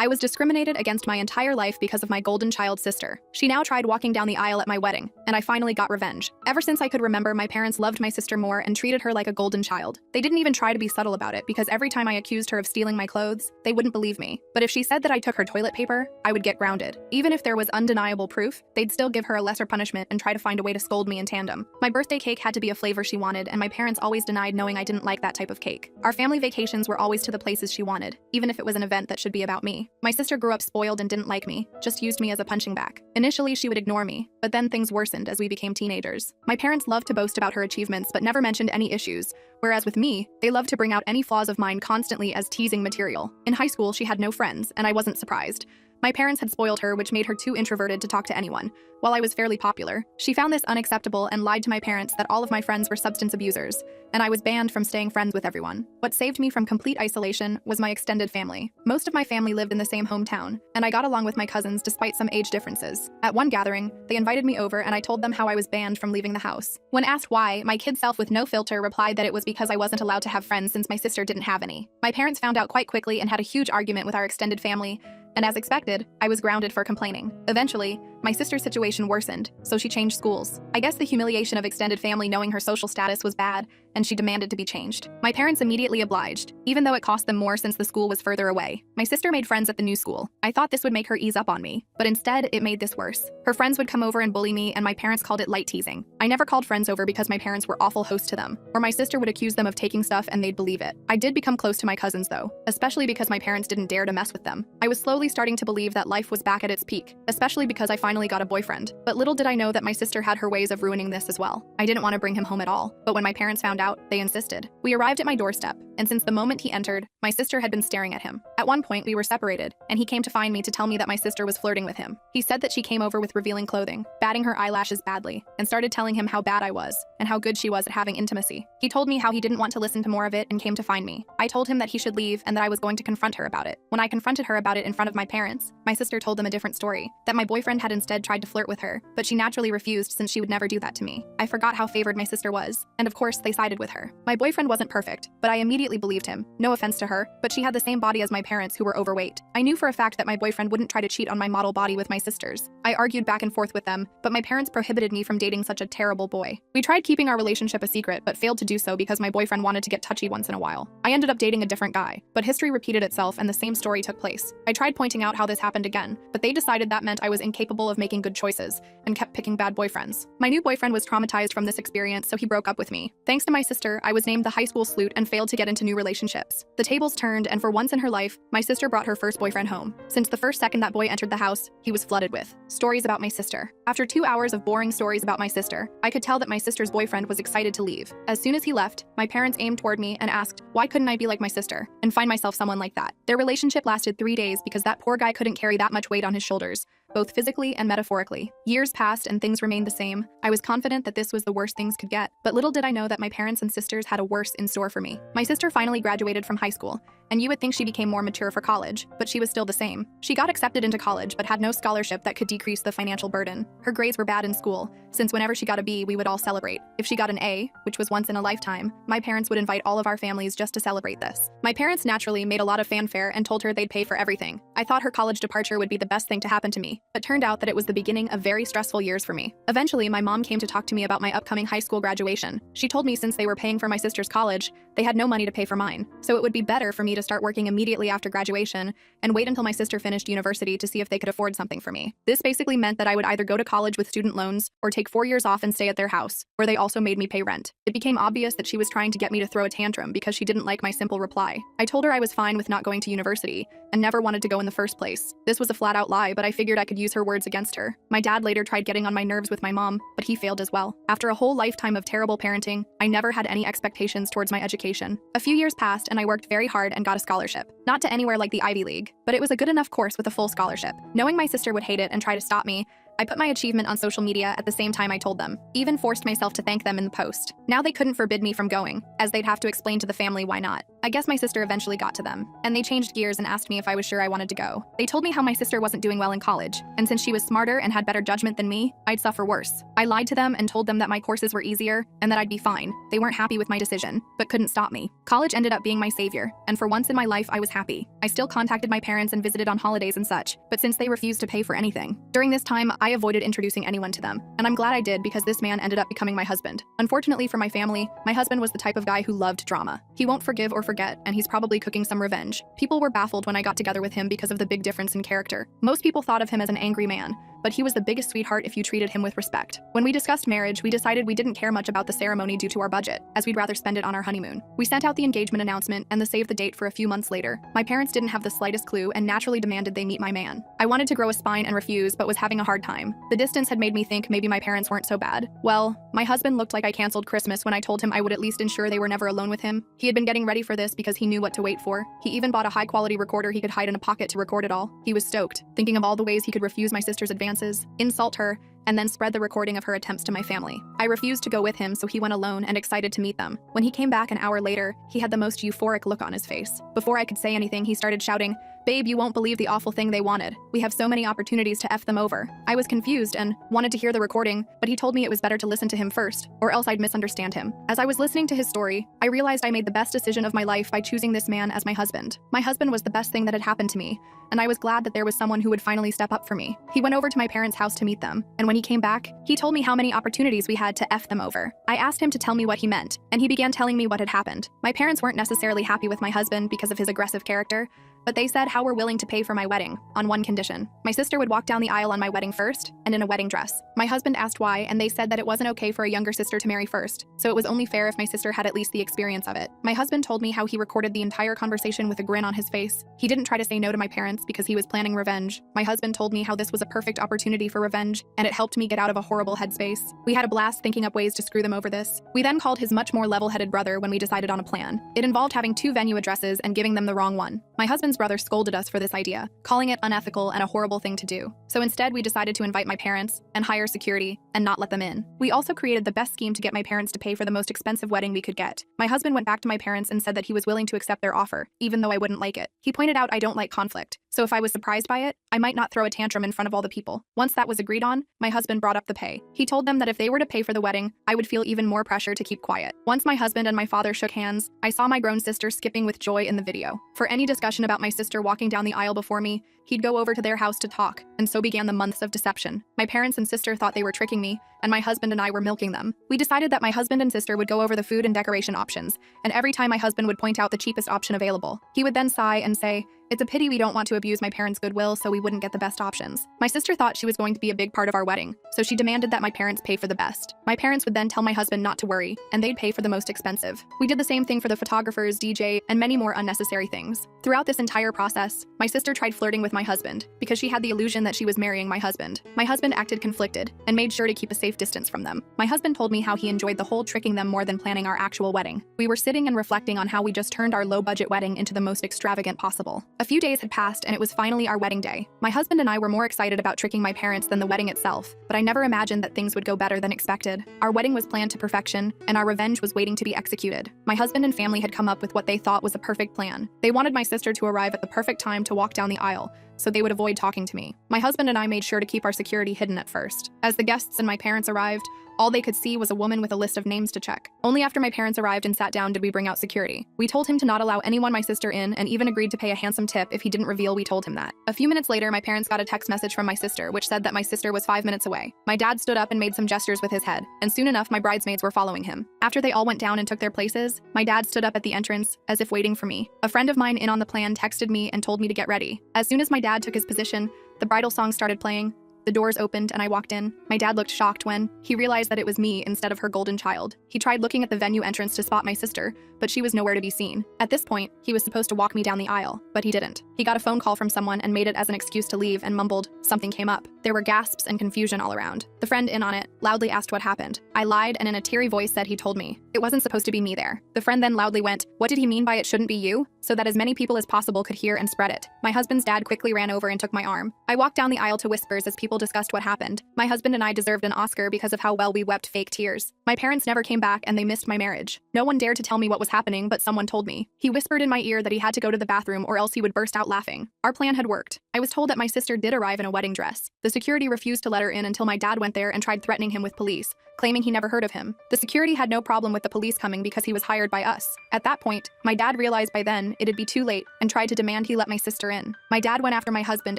I was discriminated against my entire life because of my golden child sister. She now tried walking down the aisle at my wedding, and I finally got revenge. Ever since I could remember, my parents loved my sister more and treated her like a golden child. They didn't even try to be subtle about it because every time I accused her of stealing my clothes, they wouldn't believe me. But if she said that I took her toilet paper, I would get grounded. Even if there was undeniable proof, they'd still give her a lesser punishment and try to find a way to scold me in tandem. My birthday cake had to be a flavor she wanted, and my parents always denied, knowing I didn't like that type of cake. Our family vacations were always to the places she wanted, even if it was an event that should be about me. My sister grew up spoiled and didn't like me, just used me as a punching bag. Initially, she would ignore me, but then things worsened as we became teenagers. My parents loved to boast about her achievements but never mentioned any issues, whereas with me, they loved to bring out any flaws of mine constantly as teasing material. In high school, she had no friends, and I wasn't surprised. My parents had spoiled her, which made her too introverted to talk to anyone. While I was fairly popular, she found this unacceptable and lied to my parents that all of my friends were substance abusers, and I was banned from staying friends with everyone. What saved me from complete isolation was my extended family. Most of my family lived in the same hometown, and I got along with my cousins despite some age differences. At one gathering, they invited me over and I told them how I was banned from leaving the house. When asked why, my kid self with no filter replied that it was because I wasn't allowed to have friends since my sister didn't have any. My parents found out quite quickly and had a huge argument with our extended family, and as expected, I was grounded for complaining. Eventually, my sister's situation worsened, so she changed schools. I guess the humiliation of extended family knowing her social status was bad, and she demanded to be changed. My parents immediately obliged, even though it cost them more since the school was further away. My sister made friends at the new school. I thought this would make her ease up on me, but instead, it made this worse. Her friends would come over and bully me, and my parents called it light teasing. I never called friends over because my parents were awful hosts to them, or my sister would accuse them of taking stuff and they'd believe it. I did become close to my cousins though, especially because my parents didn't dare to mess with them. I was slowly starting to believe that life was back at its peak, especially because I finally got a boyfriend. But little did I know that my sister had her ways of ruining this as well. I didn't want to bring him home at all, but when my parents found out, they insisted. We arrived at my doorstep, and since the moment he entered, my sister had been staring at him. At one point, we were separated, and he came to find me to tell me that my sister was flirting with him. He said that she came over with revealing clothing, batting her eyelashes badly, and started telling him how bad I was, and how good she was at having intimacy. He told me how he didn't want to listen to more of it and came to find me. I told him that he should leave and that I was going to confront her about it. When I confronted her about it in front of my parents, my sister told them a different story, that my boyfriend had instead tried to flirt with her, but she naturally refused since she would never do that to me. I forgot how favored my sister was, and of course they sided with her. My boyfriend wasn't perfect, but I immediately believed him. No offense to her, but she had the same body as my parents who were overweight. I knew for a fact that my boyfriend wouldn't try to cheat on my model body with my sisters. I argued back and forth with them, but my parents prohibited me from dating such a terrible boy. We tried keeping our relationship a secret, but failed to do so because my boyfriend wanted to get touchy once in a while. I ended up dating a different guy, but history repeated itself and the same story took place. I tried pointing out how this happened again, but they decided that meant I was incapable of making good choices and kept picking bad boyfriends. My new boyfriend was traumatized from this experience, so he broke up with me. Thanks to my sister, I was named the high school sleut and failed to get into new relationships. The tables turned, and for once in her life, my sister brought her first boyfriend home. Since the first second that boy entered the house, he was flooded with stories about my sister. After 2 hours of boring stories about my sister, I could tell that my sister's boyfriend was excited to leave. As soon as he left, my parents aimed toward me and asked, why couldn't I be like my sister and find myself someone like that? Their relationship lasted 3 days because that poor guy couldn't carry that much weight on his shoulders, both physically and metaphorically. Years passed and things remained the same. I was confident that this was the worst things could get, but little did I know that my parents and sisters had a worse in store for me. My sister finally graduated from high school, and you would think she became more mature for college, but she was still the same. She got accepted into college but had no scholarship that could decrease the financial burden. Her grades were bad in school, since whenever she got a B, we would all celebrate. If she got an A, which was once in a lifetime, my parents would invite all of our families just to celebrate this. My parents naturally made a lot of fanfare and told her they'd pay for everything. I thought her college departure would be the best thing to happen to me, but turned out that it was the beginning of very stressful years for me. Eventually, my mom came to talk to me about my upcoming high school graduation. She told me since they were paying for my sister's college, they had no money to pay for mine, so it would be better for me to start working immediately after graduation and wait until my sister finished university to see if they could afford something for me. This basically meant that I would either go to college with student loans or take 4 years off and stay at their house, where they also made me pay rent. It became obvious that she was trying to get me to throw a tantrum because she didn't like my simple reply. I told her I was fine with not going to university and never wanted to go in the first place. This was a flat-out lie, but I figured I could use her words against her. My dad later tried getting on my nerves with my mom, but he failed as well. After a whole lifetime of terrible parenting, I never had any expectations towards my education. A few years passed and I worked very hard and got a scholarship. Not to anywhere like the Ivy League, but it was a good enough course with a full scholarship. Knowing my sister would hate it and try to stop me, I put my achievement on social media at the same time I told them, even forced myself to thank them in the post. Now they couldn't forbid me from going, as they'd have to explain to the family why not. I guess my sister eventually got to them, and they changed gears and asked me if I was sure I wanted to go. They told me how my sister wasn't doing well in college, and since she was smarter and had better judgment than me, I'd suffer worse. I lied to them and told them that my courses were easier and that I'd be fine. They weren't happy with my decision, but couldn't stop me. College ended up being my savior, and for once in my life I was happy. I still contacted my parents and visited on holidays and such, but since they refused to pay for anything. During this time, I avoided introducing anyone to them, and I'm glad I did because this man ended up becoming my husband. Unfortunately for my family, my husband was the type of guy who loved drama. He won't forgive or forget, and he's probably cooking some revenge. People were baffled when I got together with him because of the big difference in character. Most people thought of him as an angry man, but he was the biggest sweetheart if you treated him with respect. When we discussed marriage, we decided we didn't care much about the ceremony due to our budget, as we'd rather spend it on our honeymoon. We sent out the engagement announcement and the save the date for a few months later. My parents didn't have the slightest clue and naturally demanded they meet my man. I wanted to grow a spine and refuse, but was having a hard time. The distance had made me think maybe my parents weren't so bad. Well, my husband looked like I canceled Christmas when I told him I would at least ensure they were never alone with him. He had been getting ready for this because he knew what to wait for. He even bought a high-quality recorder he could hide in a pocket to record it all. He was stoked, thinking of all the ways he could refuse my sister's advances, insult her, and then spread the recording of her attempts to my family. I refused to go with him, so he went alone and excited to meet them. When he came back an hour later, he had the most euphoric look on his face. Before I could say anything, he started shouting, "Babe, you won't believe the awful thing they wanted. We have so many opportunities to F them over." I was confused and wanted to hear the recording, but he told me it was better to listen to him first, or else I'd misunderstand him. As I was listening to his story, I realized I made the best decision of my life by choosing this man as my husband. My husband was the best thing that had happened to me, and I was glad that there was someone who would finally step up for me. He went over to my parents' house to meet them, and when he came back, he told me how many opportunities we had to F them over. I asked him to tell me what he meant, and he began telling me what had happened. My parents weren't necessarily happy with my husband because of his aggressive character, but they said how we're willing to pay for my wedding, on one condition. My sister would walk down the aisle on my wedding first, and in a wedding dress. My husband asked why, and they said that it wasn't okay for a younger sister to marry first, so it was only fair if my sister had at least the experience of it. My husband told me how he recorded the entire conversation with a grin on his face. He didn't try to say no to my parents because he was planning revenge. My husband told me how this was a perfect opportunity for revenge, and it helped me get out of a horrible headspace. We had a blast thinking up ways to screw them over this. We then called his much more level-headed brother when we decided on a plan. It involved having 2 venue addresses and giving them the wrong one. My husband's brother scolded us for this idea, calling it unethical and a horrible thing to do. So instead, we decided to invite my parents and hire security and not let them in. We also created the best scheme to get my parents to pay for the most expensive wedding we could get. My husband went back to my parents and said that he was willing to accept their offer, even though I wouldn't like it. He pointed out I don't like conflict, so if I was surprised by it, I might not throw a tantrum in front of all the people. Once that was agreed on, my husband brought up the pay. He told them that if they were to pay for the wedding, I would feel even more pressure to keep quiet. Once my husband and my father shook hands, I saw my grown sister skipping with joy in the video. For any discussion about my sister walking down the aisle before me, he'd go over to their house to talk, and so began the months of deception. My parents and sister thought they were tricking me, and my husband and I were milking them. We decided that my husband and sister would go over the food and decoration options, and every time my husband would point out the cheapest option available, he would then sigh and say, "It's a pity we don't want to abuse my parents' goodwill, so we wouldn't get the best options." My sister thought she was going to be a big part of our wedding, so she demanded that my parents pay for the best. My parents would then tell my husband not to worry, and they'd pay for the most expensive. We did the same thing for the photographers, DJ, and many more unnecessary things. Throughout this entire process, my sister tried flirting with my husband because she had the illusion that she was marrying my husband. My husband acted conflicted and made sure to keep a safe distance from them. My husband told me how he enjoyed the whole tricking them more than planning our actual wedding. We were sitting and reflecting on how we just turned our low-budget wedding into the most extravagant possible. A few days had passed and it was finally our wedding day. My husband and I were more excited about tricking my parents than the wedding itself, but I never imagined that things would go better than expected. Our wedding was planned to perfection, and our revenge was waiting to be executed. My husband and family had come up with what they thought was a perfect plan. They wanted my sister to arrive at the perfect time to walk down the aisle, so they would avoid talking to me. My husband and I made sure to keep our security hidden at first. As the guests and my parents arrived, all they could see was a woman with a list of names to check. Only after my parents arrived and sat down did we bring out security. We told him to not allow anyone my sister in and even agreed to pay a handsome tip if he didn't reveal we told him that. A few minutes later, my parents got a text message from my sister which said that my sister was 5 minutes away. My dad stood up and made some gestures with his head, and soon enough my bridesmaids were following him. After they all went down and took their places, my dad stood up at the entrance as if waiting for me. A friend of mine in on the plan texted me and told me to get ready. As soon as my dad took his position, the bridal song started playing. The doors opened and I walked in. My dad looked shocked when he realized that it was me instead of her golden child. He tried looking at the venue entrance to spot my sister, but she was nowhere to be seen. At this point, he was supposed to walk me down the aisle, but he didn't. He got a phone call from someone and made it as an excuse to leave and mumbled, "Something came up." There were gasps and confusion all around. The friend in on it loudly asked what happened. I lied and in a teary voice said he told me. It wasn't supposed to be me there. The friend then loudly went, "What did he mean by it shouldn't be you?" So that as many people as possible could hear and spread it. My husband's dad quickly ran over and took my arm. I walked down the aisle to whispers as people discussed what happened. My husband and I deserved an Oscar because of how well we wept fake tears. My parents never came back and they missed my marriage. No one dared to tell me what was happening, but someone told me. He whispered in my ear that he had to go to the bathroom or else he would burst out laughing. Our plan had worked. I was told that my sister did arrive in a wedding dress. The security refused to let her in until my dad went there and tried threatening him with police, claiming he never heard of him. The security had no problem with the police coming because he was hired by us. At that point, my dad realized by then it'd be too late and tried to demand he let my sister in. My dad went after my husband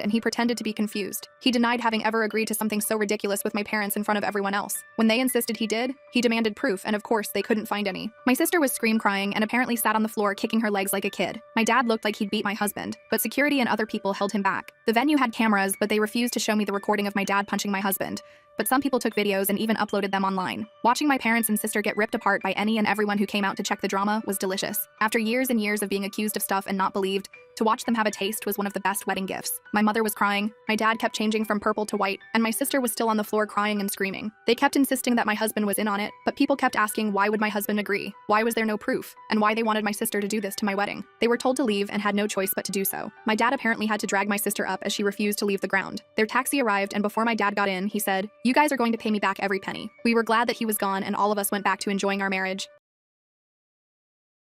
and he pretended to be confused. He denied having ever agreed to something so ridiculous with my parents in front of everyone else. When they insisted he did, he demanded proof and of course they couldn't find any. My sister was crying and apparently sat on the floor kicking her legs like a kid. My dad looked like he'd beat my husband, but security and other people held him back. The venue had cameras, but they refused to show me the recording of my dad punching my husband. But some people took videos and even uploaded them online. Watching my parents and sister get ripped apart by any and everyone who came out to check the drama was delicious. After years and years of being accused of stuff and not believed, to watch them have a taste was one of the best wedding gifts. My mother was crying, my dad kept changing from purple to white, and my sister was still on the floor crying and screaming. They kept insisting that my husband was in on it, but people kept asking why would my husband agree, why was there no proof, and why they wanted my sister to do this to my wedding. They were told to leave and had no choice but to do so. My dad apparently had to drag my sister up as she refused to leave the ground. Their taxi arrived and before my dad got in, he said, "You guys are going to pay me back every penny." We were glad that he was gone and all of us went back to enjoying our marriage.